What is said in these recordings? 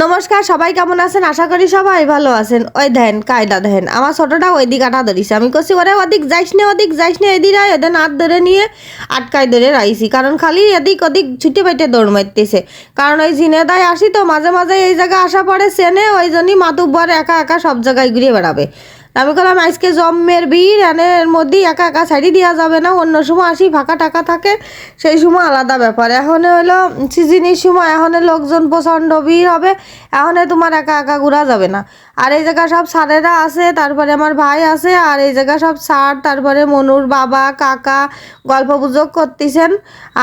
নমস্কার, সবাই কেমন আছেন? আশা করি সবাই ভালো আছেন। ওই দেখেন কায়দা দেখেন, আমার ছোটটা ওই দিক আটা ধরিছে। আমি কছি ওরে ওদিক যাইস না, ওদিক যাইস না, এদিকে আয়। ওদের হাত ধরে নিয়ে আটকায় ধরে রাইছি, কারণ খালি এদিক ওদিক ছুটে পেটে দৌড় মারতেছে। কারণ ওই ঝিনেদায় আসি তো মাঝে মাঝে এই জায়গায় আসা পড়ে সেনে, ওই জন্যই মাতুব্বর একা একা সব জায়গায় ঘুরে বেড়াবে। আমি বললাম আজকে জম্মের ভিড়, এর মধ্যেই একা একা ছাড়ি দেওয়া যাবে না। অন্য সময় আসি ফাঁকা টাকা থাকে, সেই সময় আলাদা ব্যাপার। এখন হলো সিজনের সময়, এখন লোকজন প্রচণ্ড ভিড় হবে, এখন তোমার একা একা ঘোরা যাবে না। আর এই জায়গা সব স্যারেরা আছে, তারপরে আমার ভাই আছে, আর এই জায়গা সব স্যার, তারপরে মনুর বাবা কাকা গল্প গুজব করতেছেন।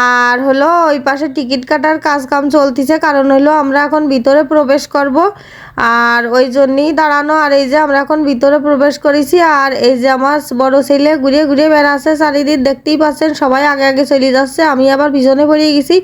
আর হলো ওই পাশে টিকিট কাটার কাজ কাম চলতেছে, কারণ হলো আমরা এখন ভিতরে প্রবেশ করব, আর ওই জন্যই দাঁড়ানো। আর এই যে আমরা এখন ভিতরে প্রবেশ করেছি, আর এই যে আমার বড় ছেলে ঘুরে ঘুরে বেড়াচ্ছে চারিদিক, দেখতেই পাচ্ছেন। সবাই আগে আগে চলে যাচ্ছে, আমি আবার পিছনে পড়ে গেছি।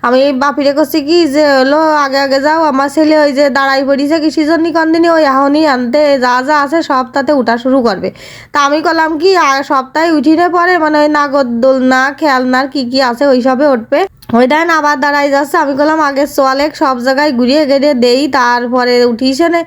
আমি বাপিরে করছি কি যে হলো আগে আগে যাও, আমার ছেলে ওই যে দাঁড়াই পড়িছে কিসের জন্য কন্দিনি, ওই এখনই আনতে যা যা আছে সব তাতে উঠা শুরু করবে। তা আমি করলাম কি সপ্তাহে উঠিনে পরে মানে ওই নাগরদোলনা খেলনার কি আছে ওই সবে উঠবে। ওই দেন আবার দাঁড়াই যাচ্ছে। আমি বললাম আগে চলে সব জায়গায় ঘুরিয়ে গেড়ে দেই, তারপরে উঠিছে না।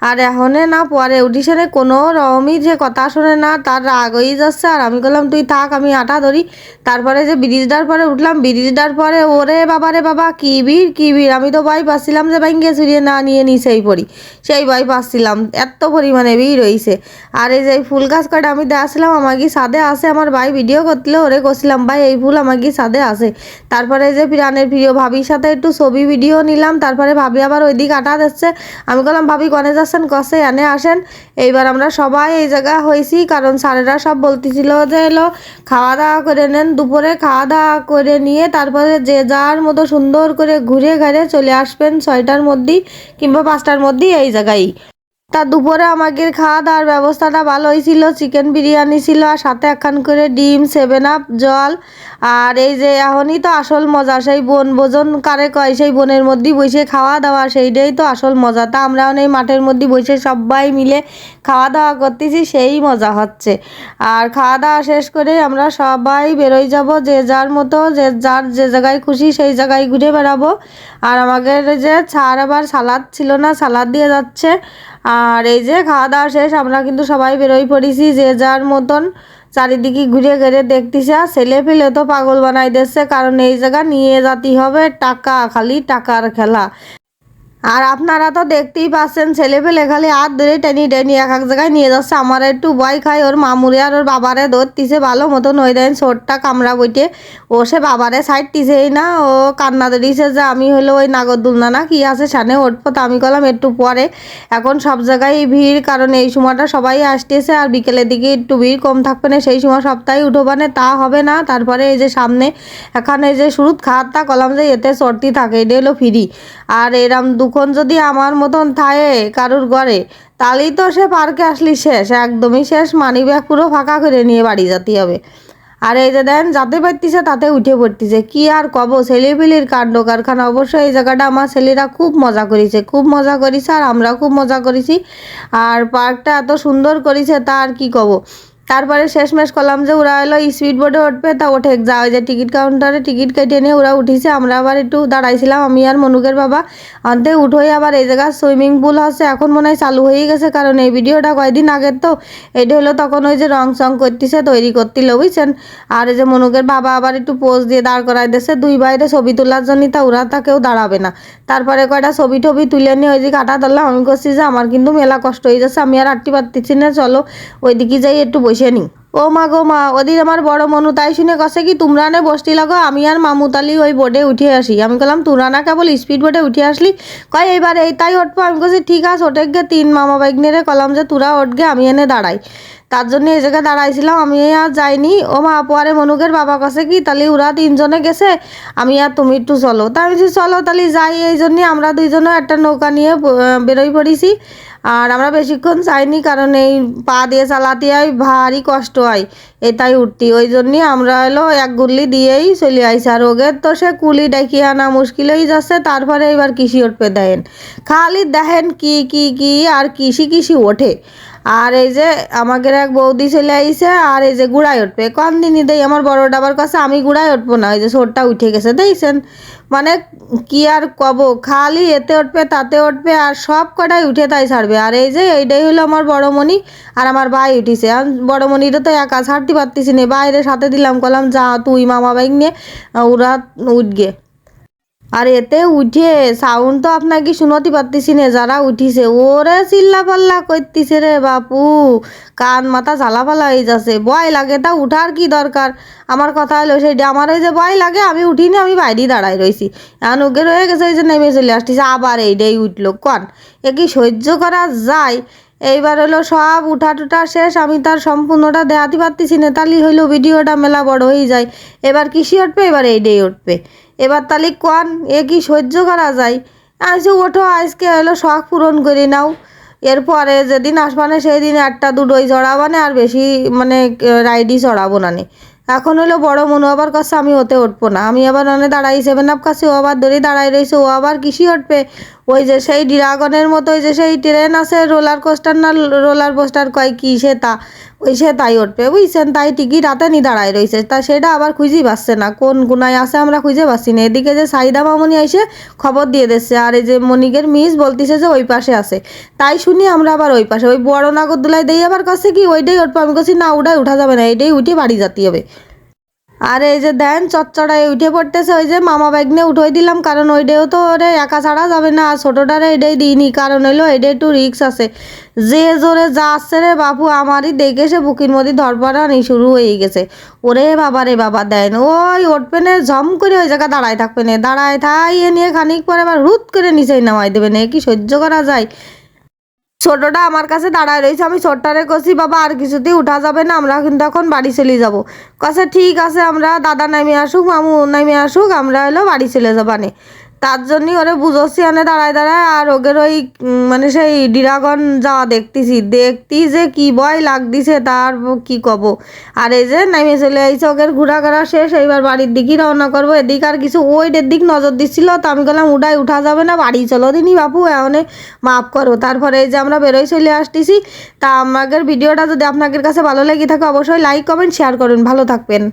আর এখনে না পরে উঠিছে না, কোনো রকমই যে কথা শোনে না, তার রাগ হয়ে যাচ্ছে। আর আমি বললাম তুই থাক, আমি আটা ধরি। তারপরে যে ব্রিজটার পরে উঠলাম, ব্রিজটার পরে ওরে বাবা রে বাবা কি ভিড় কি ভিড়! আমি তো ভয় পাচ্ছিলাম যে ভাঙ্গে চুরিয়ে না নিয়ে নিচেই পড়ি, সেই ভয় পাচ্ছিলাম, এত পরিমাণে ভিড় হয়েছে। আর এই যে ফুল গাছ কটা আমি দেখাছিলাম আমাকে ছাদে আছে, আমার ভাই ভিডিও করছিল, ওরে করছিলাম ভাই এই ফুল আমাকে ছাদে আছে। তারপরে যে প্রাণের প্রিয় ভাবির সাথে একটু ছবি ভিডিও নিলাম। তারপরে ভাবি আবার ওই দিক আটা দিচ্ছে। আমি বললাম ভাবি কনে যাচ্ছেন? কষে এনে আসেন। এইবার আমরা সবাই এই জায়গা হয়েছি, কারণ স্যারেরা সব বলতেছিল যে এলো খাওয়া দাওয়া করে নেন। দুপুরে খাওয়া দাওয়া করে নিয়ে তারপরে যে যার মতো সুন্দর করে ঘুরে ঘাড়ে চলে আসবেন 6টার মধ্যেই কিংবা 5টার মধ্যেই এই জায়গায়। তা দুপুরে আমাদের খাওয়া দাওয়ার ব্যবস্থাটা ভালো হয়েছিল, চিকেন বিরিয়ানি ছিল, আর সাথে একখান করে ডিম, 7 আপ জল। আর এই যে এখনই তো আসল মজা, সেই বনভোজন কারে কয়, সেই বনের মধ্যেই বসে খাওয়া দাওয়া, সেইটাই তো আসল মজা। তা আমরা এই মাঠের মধ্যে বসে সবাই মিলে খাওয়া দাওয়া করতেছি, সেই মজা হচ্ছে। আর খাওয়া দাওয়া শেষ করে আমরা সবাই বেরোই যাব, যে যার মতো যে যার যে জায়গায় খুশি সেই জায়গায় ঘুরে বেড়াবো। আর আমাদের যে ছাড় আবার সালাদ ছিল না, সালাদ দিয়ে যাচ্ছে। আর এই যে খাওয়া দাওয়া শেষ, আমরা কিন্তু সবাই বেরোই পড়েছি যে যার মতন চারিদিকে ঘুরে ঘুরে দেখতেছে। আর ছেলে পেলে তো পাগল বানাই দিচ্ছে, কারণ এই জায়গা নিয়ে যেতে হবে টাকা, খালি টাকার খেলা। আর আপনারা তো দেখতেই পাচ্ছেন ছেলেপেলে খালি হাত ধরে টেনি টেনি এক এক জায়গায় নিয়ে যাচ্ছে। আমার একটু ভয় খায়, ওর মামুরে আর ওর বাবারে ধরতিছে ভালো মতন। ওই দেন ছোটটা কামড়া বইটে ও সে বাবারে ছাড়তিছেই না, ও কান্না ধরিছে যে আমি হলো ওই নাগরদোলনা না কি আছে সামনে উঠবো। তা আমি করলাম একটু পরে, এখন সব জায়গায় ভিড়, কারণ এই সময়টা সবাই আসতেছে। আর বিকেলের দিকে একটু ভিড় কম থাকবে না, সেই সময় সপ্তাহে উঠোবানে তা হবে না। তারপরে এই যে সামনে এখানে যে শুরু খাওয়ারটা করলাম যে এতে চর্তি থাকে, এটা হলো ফ্রি। আর এরম দুখন যদি আমার মতন থাকে কারুর ঘরে, তাহলেই তো সে পার্কে আসলি শেষ, একদমই শেষ। মানি ব্যাগ পুরো ফাঁকা করে নিয়ে বাড়ি যেতে হবে। আর এই যে দেন যাতে পারতিছে তাতে উঠে পড়তিছে, কি আর কব, ছেলেপিলির কাণ্ড কারখানা। অবশ্যই এই জায়গাটা আমার ছেলেরা খুব মজা করেছে, খুব মজা করেছে, আর আমরা খুব মজা করেছি। আর পার্কটা এত সুন্দর করেছে তা আর কি কব। তারপরে শেষমেশ করলাম যে ওরা এলো স্পিড বোর্ডে উঠবে, তা ওঠে যা ওই যে টিকিট কাউন্টারে টিকিট কেটে নিয়ে ওরা উঠিছে। আমরা আবার একটু দাঁড়াইছিলাম, আমি আর মনুকের বাবা। আনতে উঠোই আবার এই জায়গায় সুইমিং পুল আছে, এখন মনে হয় চালু হয়ে গেছে, কারণ এই ভিডিওটা কয়দিন আগের তো। এটা হলো তখন ওই যে রং চং করতেছে, তৈরি করছিল বুঝছেন। আর এই যে মনুকের বাবা আবার একটু পোজ দিয়ে দাঁড় করাই দিয়েছে দুই বাইরে ছবি তোলার জন্য, তা ওরা তা কেউ দাঁড়াবে না। তারপরে কয়টা ছবি টবি তুলে নিয়ে ওই দিকে কাটা ধরলাম। আমি করছি যে আমার কিন্তু মেলা কষ্ট হয়ে যাচ্ছে, আমি আর আটটি পারতেছি না, চলো ওইদিকে যাই একটু বসে নি। ও মা গো মা, ওদিন আমার বড় মনু তাই শুনে কছে কি তোমরা নে বসতি লাগো, আমি আর মামুতালি ওই বোর্ডে উঠে আসি। আমি বললাম তোরা না কেবল স্পিড বোর্ডে উঠে আসলি, কয় এইবার এই তাই উঠবো। আমি বলছি ঠিক আছে ওঠে গে। 3 মামা বাইকনেরে কলাম যে তোরা উঠগে, আমি এনে দাঁড়াই। তার জন্য এই জায়গায় দাঁড়াইছিলাম, আমি আর যাইনি। ও মা পরে মনুকের বাবা কাছে কি তাহলে ওরা 3 জনে গেছে, আমি আর তুমি একটু চলো। তা আমি চলো তাহলে যাই। এই জন্যে আমরা 2জনও একটা নৌকা নিয়ে বেরোই পড়েছি। আর আমরা বেশিক্ষণ যাইনি, কারণ এই পা দিয়ে চালাতে হয়, ভারী কষ্ট হয় এটাই উঠতি। ওই জন্যই আমরা হলো এক গুল্লি দিয়েই চলে আইসি। আর ওগের তো সে কুলি ডাকিয়ে আনা মুশকিল হয়ে যাচ্ছে। তারপরে এবার কৃষি উঠবে দেখেন, খালি দেখেন কি কি কি আর কৃষি কৃষি ওঠে। আর এই যে আমাদের এক বৌদি চলে আইছে, আর এই যে গুড়ায় উঠবে কোন দিনই দেই আমার বড় ডাবার কাছে, আমি গুড়ায় উঠবো না, ওই যে ছোটটা উঠে গেছে দেখছেন। মানে কি আর কব, খালি এতে উঠবে তাতে উঠবে আর সব কটাই উঠে তাই ছাড়বে। আর এই যে এইটাই হলো আমার বড়মণি, আর আমার ভাই উঠিছে। আর বড়মণিটা তো একা ছাড়তে পারতেছি না, বাইরে সাথে দিলাম, কলাম যা তুই মামা বাইক নিয়ে ওরা উঠগে। আর এতে উঠে সাউন্ড তো আপনাকে শুনতে পারতেছি না, যারা উঠিছে ওরে চিল্লা পাল্লা করতেছে রে বাপু, কান মাথা ঝালাপালা হয়ে যাচ্ছে। ভয় লাগে, তা উঠার কি দরকার? আমার কথা হলো সেইটা, আমার ওই যে ভয় লাগে আমি উঠিনি, আমি বাইরেই দাঁড়াই রয়েছি। এখন ওকে রয়ে গেছে ওই যে নেমে চলে আসতেছে, আবার এইটাই উঠলো কন, এ কি সহ্য করা যায়? এইবার হলো সব উঠা টুটা শেষ, আমি তার সম্পূর্ণটা দেখাতে পারতেছি না, তাহলে হইলো ভিডিওটা মেলা বড় হয়ে যায়। এবার কিসি উঠবে, এবার এইটাই উঠবে। এবার তাহলে কন এ কি সহ্য করা যায়? আজকে ওঠো, আজকে হলো শখ পূরণ করে নাও, এরপরে যেদিন আসবানে সেই দিন একটা দুটোই চড়াবানে, আর বেশি মানে রাইডই চড়াবো না নে। এখন হলো বড় মনু আবার কাছে আমি ওতে উঠবো না, আমি আবার অনেক দাঁড়াই 7 আপ কাছে, ও আবার ধরে দাঁড়াই রয়েছে, ও আবার কিসি উঠবে? ওই যে সেই ড্রাগনের মতো ওই যে সেই ট্রেন আছে, রোলার কোস্টার না রোলার কোস্টার কয় কি সে তা, ওই সে তাই উঠবে বুঝছেন। তাই টিকিট হাতে নি দাঁড়ায় রয়েছে, তা সেটা আবার খুঁজেই পাচ্ছে না কোন গুনায় আছে, আমরা খুঁজে পাচ্ছি না। এদিকে যে সাইদা মামনি এসে খবর দিয়ে দিচ্ছে, আর এই যে মনিকের মিস বলতেছে যে ওই পাশে আছে, তাই শুনি আমরা আবার ওই পাশে ওই বড় নাগরদোলায় দেই আবার কাছে কি ওইটাই উঠবো। আমি কাছে না, ওটাই উঠা যাবে না, এইটাই উঠে বাড়ি যেতে হবে। আর এই যে দেন চচ্চড়ায় উঠে পড়তেছে, ওই যে মামা ব্যাগ নিয়ে উঠোই দিলাম, কারণ ওইটাও তো ওরে একা ছাড়া যাবে না, আর ছোটোটারে এটাই দিইনি, কারণ হইলো এটা একটু রিক্স আছে। যে জোরে যাচ্ছে রে বাপু, আমারই দেখে সে বুকির মধ্যে ধরপড়ানি শুরু হয়ে গেছে। ওরে বাবা রে বাবা, দেন ওই উঠবে না, ঝম করে ওই জায়গা দাঁড়ায় থাকবে না, দাঁড়ায় থাইয়ে নিয়ে খানিক পরে আবার হুট করে নিচেই নামাই দেবে না, কি সহ্য করা যায়? ছোটটা আমার কাছে দাঁড়ায় রয়েছে, আমি ছোটটারে কছি বাবা আর কিছুতেই উঠা যাবে না, আমরা কিন্তু এখন বাড়ি চলে যাব। কাছে ঠিক আছে, আমরা দাদা নামে আসুক মামু নামে আসুক, আমরা হলো বাড়ি চলে যাবানে। তার জন্যই ওরে বুঝোচ্ছি আনে দাঁড়ায় দাঁড়ায়, আর ওদের ওই মানে সেই ড্রাগন যাওয়া দেখতি যে কি ভয় লাগতেছে তার কি কব। আর এই যে নামে চলে আইছে, ওদের ঘোরা ঘোরা শেষ, এইবার বাড়ির দিকেই রওনা করবো। এদিক আর কিছু ওইটার দিক নজর দিচ্ছিল, তো আমি বললাম উঠা যাবে না, বাড়ি চলো দিনই বাপু এমনে মাফ করো। তারপরে এই যে আমরা বেরোই চলে আসতেছি। তা আমাদের ভিডিওটা যদি আপনাদের কাছে ভালো লেগে থাকে অবশ্যই লাইক কমেন্ট শেয়ার করুন, ভালো থাকবেন।